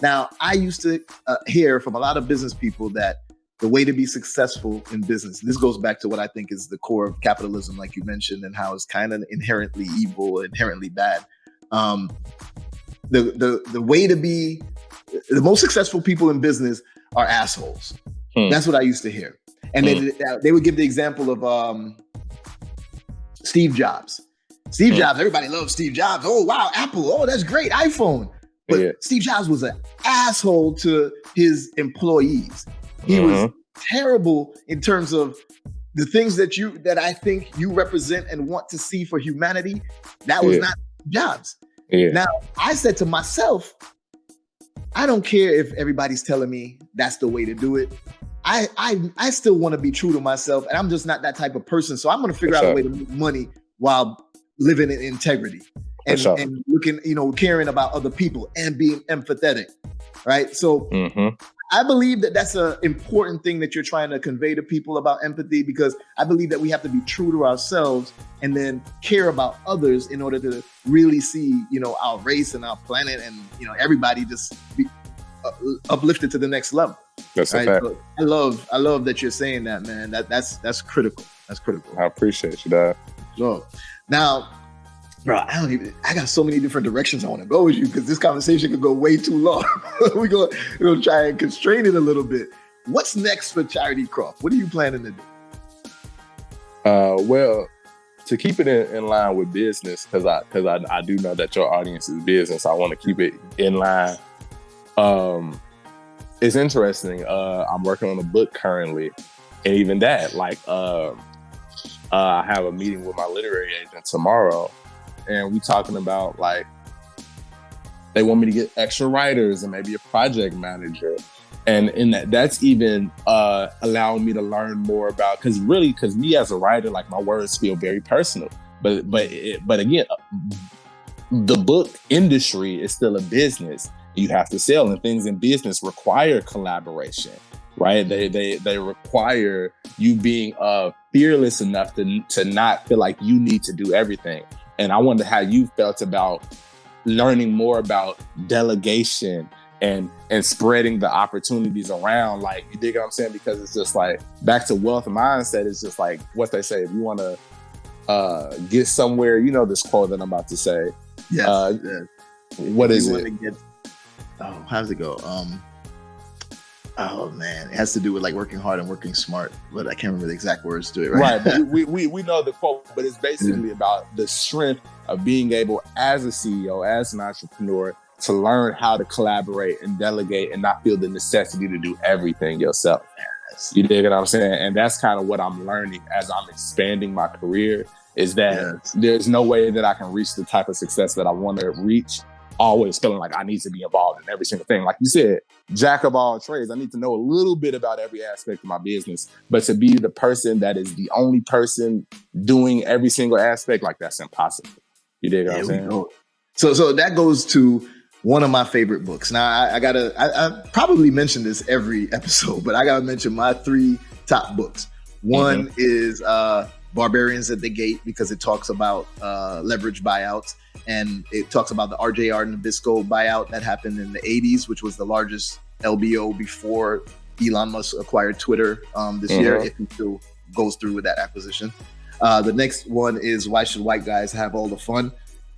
Speaker 2: Now, I used to hear from a lot of business people that the way to be successful in business, this goes back to what I think is the core of capitalism, like you mentioned, and how it's kind of inherently evil, inherently bad. The way to be the most successful people in business are assholes. That's what I used to hear. And they would give the example of Steve Jobs. Steve Jobs, everybody loves Steve Jobs. Oh, wow, Apple. Oh, that's great. iPhone. But Steve Jobs was an asshole to his employees. He was terrible in terms of the things that I think you represent and want to see for humanity. That was not Jobs. Now, I said to myself, I don't care if everybody's telling me that's the way to do it. I still want to be true to myself, and I'm just not that type of person. So I'm going to figure out a way to make money while living in integrity and looking, caring about other people and being empathetic, right? So I believe that that's an important thing that you're trying to convey to people about empathy, because I believe that we have to be true to ourselves and then care about others in order to really see, our race and our planet and, everybody just be uplifted to the next level.
Speaker 1: That's right? A fact.
Speaker 2: So I love that you're saying that, man. That's critical. That's critical.
Speaker 1: I appreciate you, dog.
Speaker 2: So now, bro, I got so many different directions I want to go with you, because this conversation could go way too long. We're gonna try and constrain it a little bit. What's next for Charity Croff? What are you planning to do?
Speaker 1: Well, to keep it in line with business, because I do know that your audience is business. I want to keep it in line. It's interesting. I'm working on a book currently, and even that, I have a meeting with my literary agent tomorrow, and we talking about they want me to get extra writers and maybe a project manager, and in that's even allowing me to learn more about, because me as a writer, my words feel very personal, but again, the book industry is still a business. You have to sell, and things in business require collaboration, right? They require you being fearless enough to not feel like you need to do everything. And I wonder how you felt about learning more about delegation and spreading the opportunities around. Like, you dig what I'm saying? Because it's just like, back to wealth mindset, it's just like what they say, if you want to get somewhere, you know this quote that I'm about to say.
Speaker 2: Yes.
Speaker 1: What is it?
Speaker 2: How does it go? Oh man, it has to do with like working hard and working smart, but I can't remember the exact words to it.
Speaker 1: Right, but we know the quote, but it's basically about the strength of being able, as a CEO, as an entrepreneur, to learn how to collaborate and delegate and not feel the necessity to do everything yourself. Yes. You dig what I'm saying? And that's kind of what I'm learning as I'm expanding my career, is that there's no way that I can reach the type of success that I want to reach always feeling like I need to be involved in every single thing. Like you said, jack of all trades. I need to know a little bit about every aspect of my business, but to be the person that is the only person doing every single aspect, like, that's impossible. You dig what I'm saying?
Speaker 2: So that goes to one of my favorite books. Now I probably mention this every episode, but I gotta mention my 3 top books. One is Barbarians at the Gate, because it talks about leverage buyouts, and it talks about the RJR Nabisco buyout that happened in the 80s, which was the largest LBO before Elon Musk acquired Twitter this year, if he still goes through with that acquisition. The next one is Why Should White Guys Have All the Fun?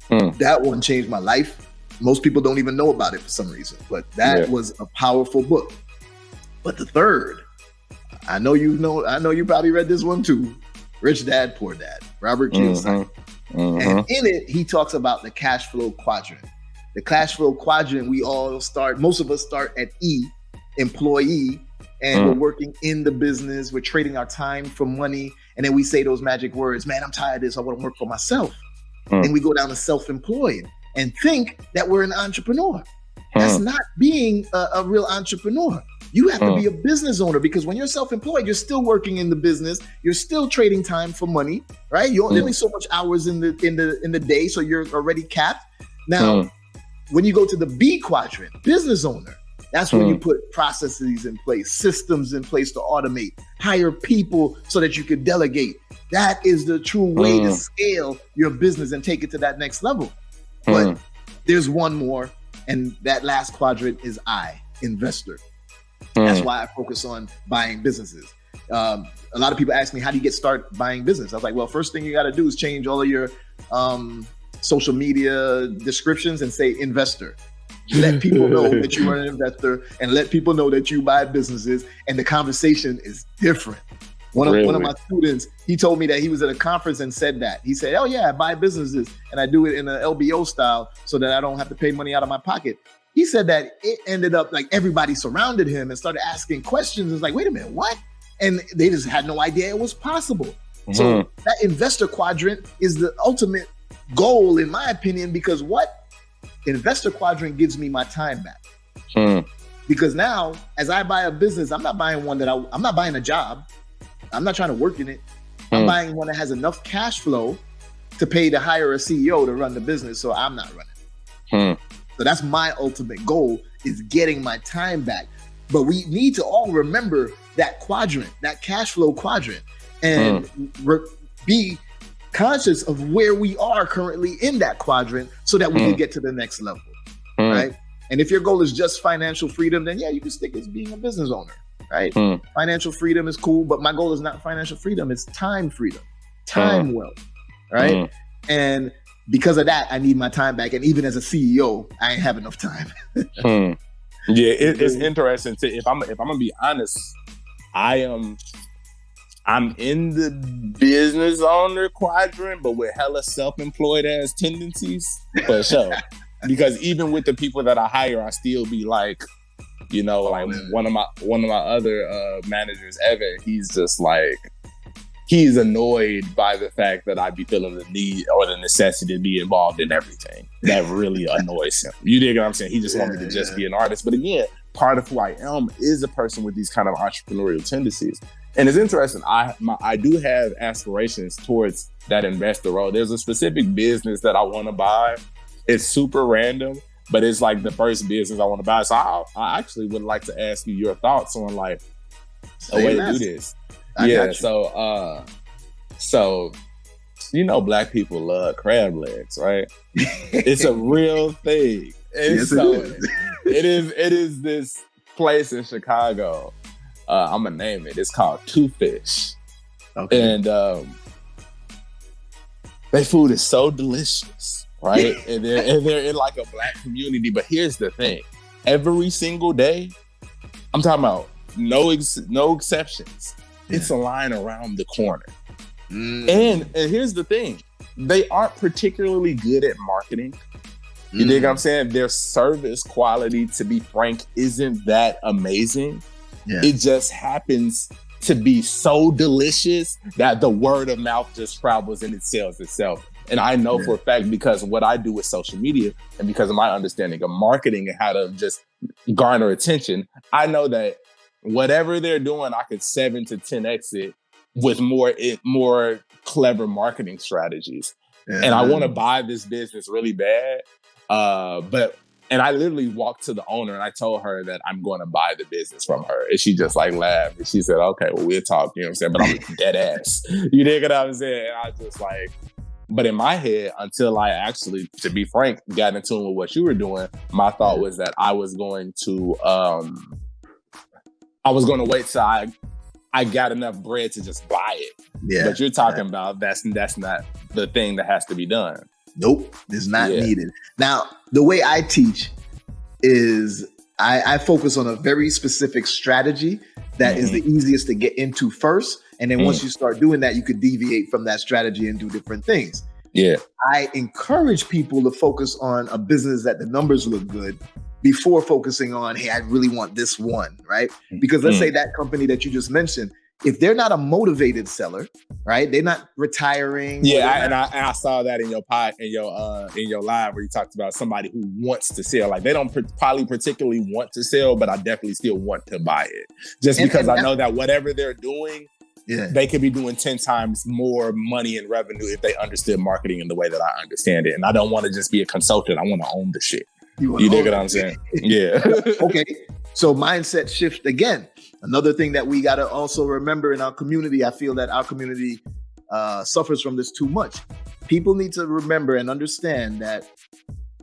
Speaker 2: That one changed my life. Most people don't even know about it for some reason, but that was a powerful book. But the third, I know you probably read this one too. Rich Dad, Poor Dad, Robert Kiyosaki. And in it, he talks about the cash flow quadrant. The cash flow quadrant, most of us start at E, employee, and we're working in the business. We're trading our time for money. And then we say those magic words, man, I'm tired of this. I want to work for myself. And we go down to self-employed and think that we're an entrepreneur. That's not being a real entrepreneur. You have to be a business owner, because when you're self-employed, you're still working in the business. You're still trading time for money, right? You're only so much hours in the day, so you're already capped. Now, when you go to the B quadrant, business owner, that's when you put processes in place, systems in place to automate, hire people so that you can delegate. That is the true way to scale your business and take it to that next level. But there's one more, and that last quadrant is I, investor. That's why I focus on buying businesses. A lot of people ask me, how do you get started buying business? I was like, well, first thing you got to do is change all of your social media descriptions and say investor. Let people know that you are an investor, and let people know that you buy businesses, and the conversation is different. One of my students, he told me that he was at a conference and said that. He said, oh yeah, I buy businesses and I do it in an LBO style so that I don't have to pay money out of my pocket. He said that it ended up like everybody surrounded him and started asking questions. It's like, wait a minute, what? And they just had no idea it was possible. So that investor quadrant is the ultimate goal, in my opinion, because what? Investor quadrant gives me my time back. Because now, as I buy a business, I'm not buying one I'm not buying a job. I'm not trying to work in it. I'm buying one that has enough cash flow to hire a CEO to run the business, so I'm not running. So that's my ultimate goal, is getting my time back. But we need to all remember that quadrant, that cash flow quadrant, and be conscious of where we are currently in that quadrant so that we can get to the next level, right? And if your goal is just financial freedom, then yeah, you can stick as being a business owner, right? Financial freedom is cool, but my goal is not financial freedom, it's time freedom, time wealth, right? And because of that, I need my time back. And even as a CEO, I ain't have enough time.
Speaker 1: Yeah, it's interesting. If I'm gonna be honest, I'm in the business owner quadrant, but with hella self-employed ass tendencies, for sure. Because even with the people that I hire, I still be like, like one of my other managers, Evan, he's just like, he's annoyed by the fact that I be feeling the need or the necessity to be involved in everything. That really annoys him. You dig what I'm saying? He just wants me to just be an artist. But again, part of who I am is a person with these kind of entrepreneurial tendencies. And it's interesting. I do have aspirations towards that investor role. There's a specific business that I want to buy. It's super random, but it's like the first business I want to buy. So I actually would like to ask you your thoughts on like a way to do this. So Black people love crab legs, right? It's a real thing. And
Speaker 2: yes,
Speaker 1: so
Speaker 2: it is.
Speaker 1: It is this place in Chicago. I'm gonna name it. It's called Two Fish. Okay. And their food is so delicious, right? and they're in like a Black community. But here's the thing: every single day, I'm talking about no exceptions. Yeah. It's a line around the corner. And here's the thing: they aren't particularly good at marketing. You dig what I'm saying? Their service quality, to be frank, isn't that amazing. Yeah. It just happens to be so delicious that the word of mouth just travels and it sells itself. And I know for a fact, because what I do with social media and because of my understanding of marketing and how to just garner attention, I know that whatever they're doing, I could 7 to 10x it with more clever marketing strategies. Yeah. And I want to buy this business really bad. And I literally walked to the owner and I told her that I'm going to buy the business from her. And she just like laughed. And she said, okay, well, we'll talk, you know what I'm saying? But I'm dead ass. You dig what I'm saying? And I just like, but in my head, until I actually, to be frank, got in tune with what you were doing, my thought was that I was going to wait till I got enough bread to just buy it. Yeah. But you're talking about that's not the thing that has to be done.
Speaker 2: Nope, it's not needed. Now, the way I teach is I focus on a very specific strategy that is the easiest to get into first. And then once you start doing that, you could deviate from that strategy and do different things. Yeah. I encourage people to focus on a business that the numbers look good before focusing on, hey, I really want this one, right? Because let's say that company that you just mentioned, if they're not a motivated seller, right? They're not retiring.
Speaker 1: Yeah, I saw that in your live where you talked about somebody who wants to sell. Like they don't probably particularly want to sell, but I definitely still want to buy it. Just because I know that whatever they're doing, they could be doing 10 times more money in revenue if they understood marketing in the way that I understand it. And I don't want to just be a consultant. I want to own the shit. You dig what I'm saying? Yeah.
Speaker 2: Okay. So mindset shift again. Another thing that we got to also remember in our community, I feel that our community suffers from this too much. People need to remember and understand that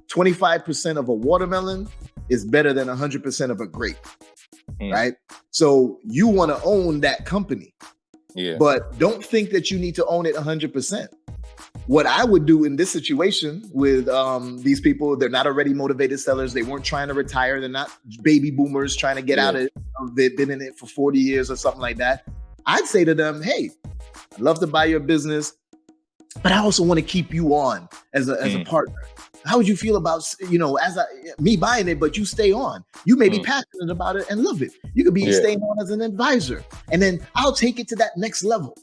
Speaker 2: 25% of a watermelon is better than 100% of a grape, right? So you want to own that company, but don't think that you need to own it 100%. What I would do in this situation with these people, they're not already motivated sellers. They weren't trying to retire. They're not baby boomers trying to get out of it. They've been in it for 40 years or something like that. I'd say to them, hey, I'd love to buy your business, but I also want to keep you on as a partner. How would you feel about, me buying it, but you stay on? You may be passionate about it and love it. You could be staying on as an advisor. And then I'll take it to that next level.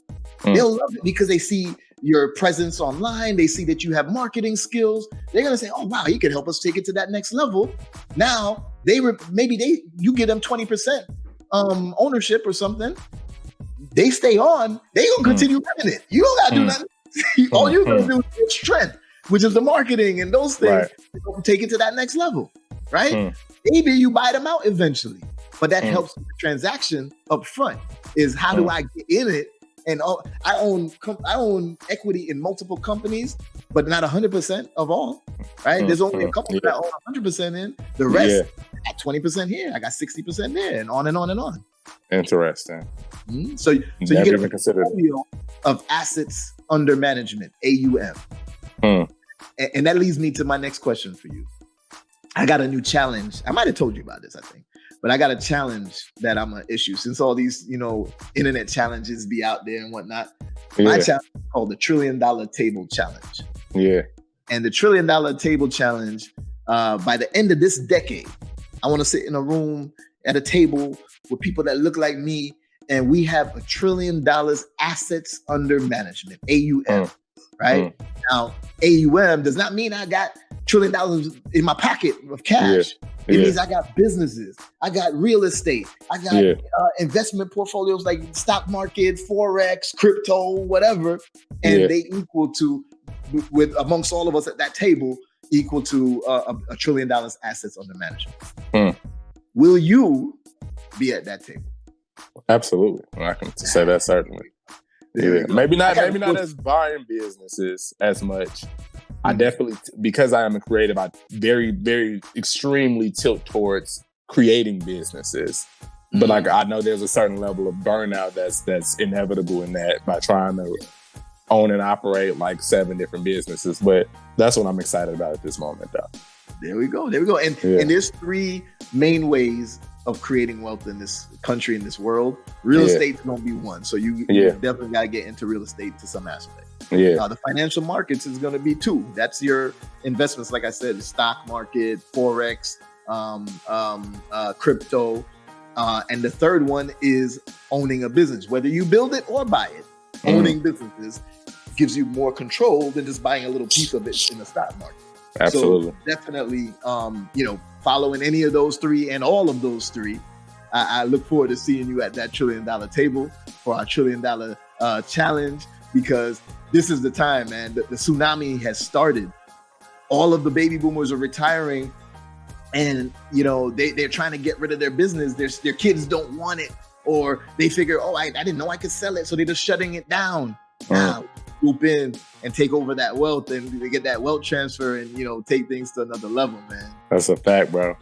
Speaker 2: They'll love it because they see your presence online. They see that you have marketing skills. They're going to say, oh, wow, you can help us take it to that next level. Now, you give them 20% ownership or something. They stay on. They going to continue running it. You don't got to do nothing. All you're going to do is strength, which is the marketing and those things. Right. Take it to that next level, right? Maybe you buy them out eventually, but that helps with the transaction up front is how do I get in it? And I own equity in multiple companies, but not 100% of all, right? There's only a couple that I own 100% in. The rest, I got 20% here. I got 60% there, and on and on and on.
Speaker 1: Interesting.
Speaker 2: So you get a portfolio of assets under management, AUM. And that leads me to my next question for you. I got a new challenge. I might have told you about this, I think. But I got a challenge that I'm going to issue since all these, internet challenges be out there and whatnot. My challenge is called the $1 Trillion Table Challenge. Yeah. And the $1 Trillion Table Challenge, by the end of this decade, I want to sit in a room at a table with people that look like me, and we have $1 trillion assets under management, AUM, right? Now, AUM does not mean I got $1 trillion in my pocket of cash. It means I got businesses, I got real estate, I got investment portfolios like stock market, Forex, crypto, whatever. And they equal to, with amongst all of us at that table, equal to $1 trillion assets under management. Will you be at that table?
Speaker 1: Absolutely. I can say that certainly. Maybe not as buying businesses as much, I definitely, because I am a creative, I very, very extremely tilt towards creating businesses. But like, I know there's a certain level of burnout that's inevitable in that by trying to own and operate like 7 different businesses. But that's what I'm excited about at this moment, though.
Speaker 2: There we go. And there's 3 main ways of creating wealth in this country, in this world. Real estate's gonna be one. So you definitely gotta get into real estate to some aspect. The financial markets is gonna be 2. That's your investments, like I said, the stock market, Forex, crypto. And the third one is owning a business, whether you build it or buy it. Owning businesses gives you more control than just buying a little piece of it in the stock market.
Speaker 1: Absolutely.
Speaker 2: So definitely, following any of those 3 and all of those 3, I look forward to seeing you at that $1 trillion table for our $1 trillion challenge, because this is the time, man. The tsunami has started. All of the baby boomers are retiring, and they're trying to get rid of their business. Their kids don't want it, or they figure, I didn't know I could sell it, so they're just shutting it down. Now, swoop in and take over that wealth, and they get that wealth transfer, and take things to another level, man.
Speaker 1: That's a fact, bro.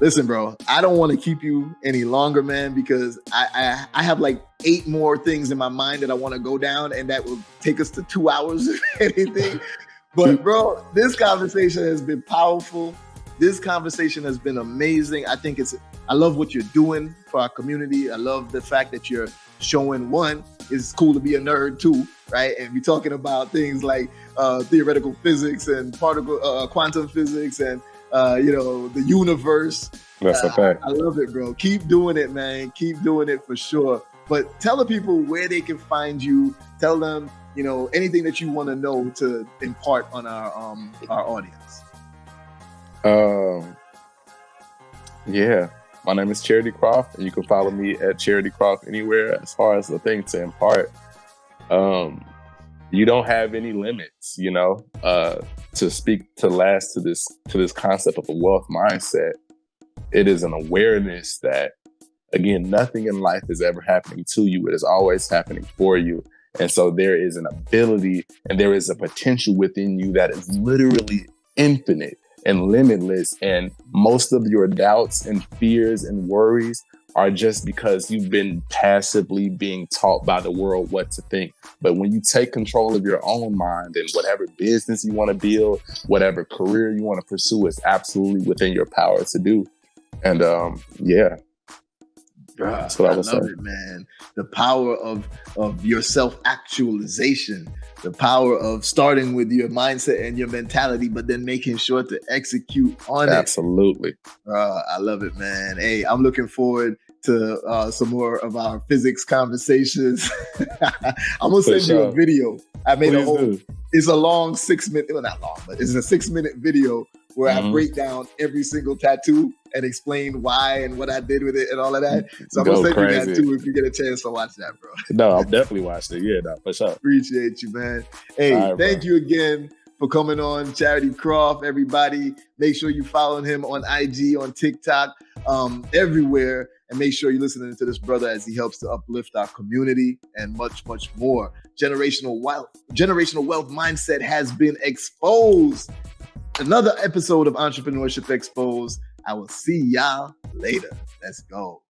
Speaker 2: Listen, bro, I don't want to keep you any longer, man, because I have like 8 more things in my mind that I want to go down, and that will take us to 2 hours if anything. But bro, this conversation has been powerful. This conversation has been amazing. I love what you're doing for our community. I love the fact that you're showing, one, it's cool to be a nerd too, right? And we're talking about things like theoretical physics and quantum physics and the universe.
Speaker 1: That's a fact.
Speaker 2: I love it, bro. Keep doing it, man. Keep doing it for sure. But tell the people where they can find you. Tell them, anything that you want to know to impart on our audience.
Speaker 1: My name is Charity Croff, and you can follow me at Charity Croff anywhere. As far as the thing to impart, you don't have any limits, to speak to this concept of a wealth mindset. It is an awareness that, again, nothing in life is ever happening to you. It is always happening for you. And so there is an ability and there is a potential within you that is literally infinite and limitless. And most of your doubts and fears and worries are just because you've been passively being taught by the world what to think. But when you take control of your own mind, and whatever business you want to build, whatever career you want to pursue is absolutely within your power to do. And that's what I was saying.
Speaker 2: It, man. The power of your self-actualization, the power of starting with your mindset and your mentality, but then making sure to execute on it.
Speaker 1: Absolutely.
Speaker 2: I love it, man. Hey, I'm looking forward to some more of our physics conversations. I'm going to send you a video. I made it's a long 6-minute, well, not long, but it's a 6-minute video where I break down every single tattoo and explain why and what I did with it and all of that. So I'm going to send you that too if you get a chance to watch that, bro.
Speaker 1: No, I'll definitely watch it. Yeah, no, for sure.
Speaker 2: Appreciate you, man. Hey, thank you again for coming on, Charity Croff. Everybody, make sure you follow him on IG, on TikTok, everywhere. And make sure you're listening to this brother as he helps to uplift our community and much, much more. Generational wealth mindset has been exposed. Another episode of Entrepreneurship Exposed. I will see y'all later. Let's go.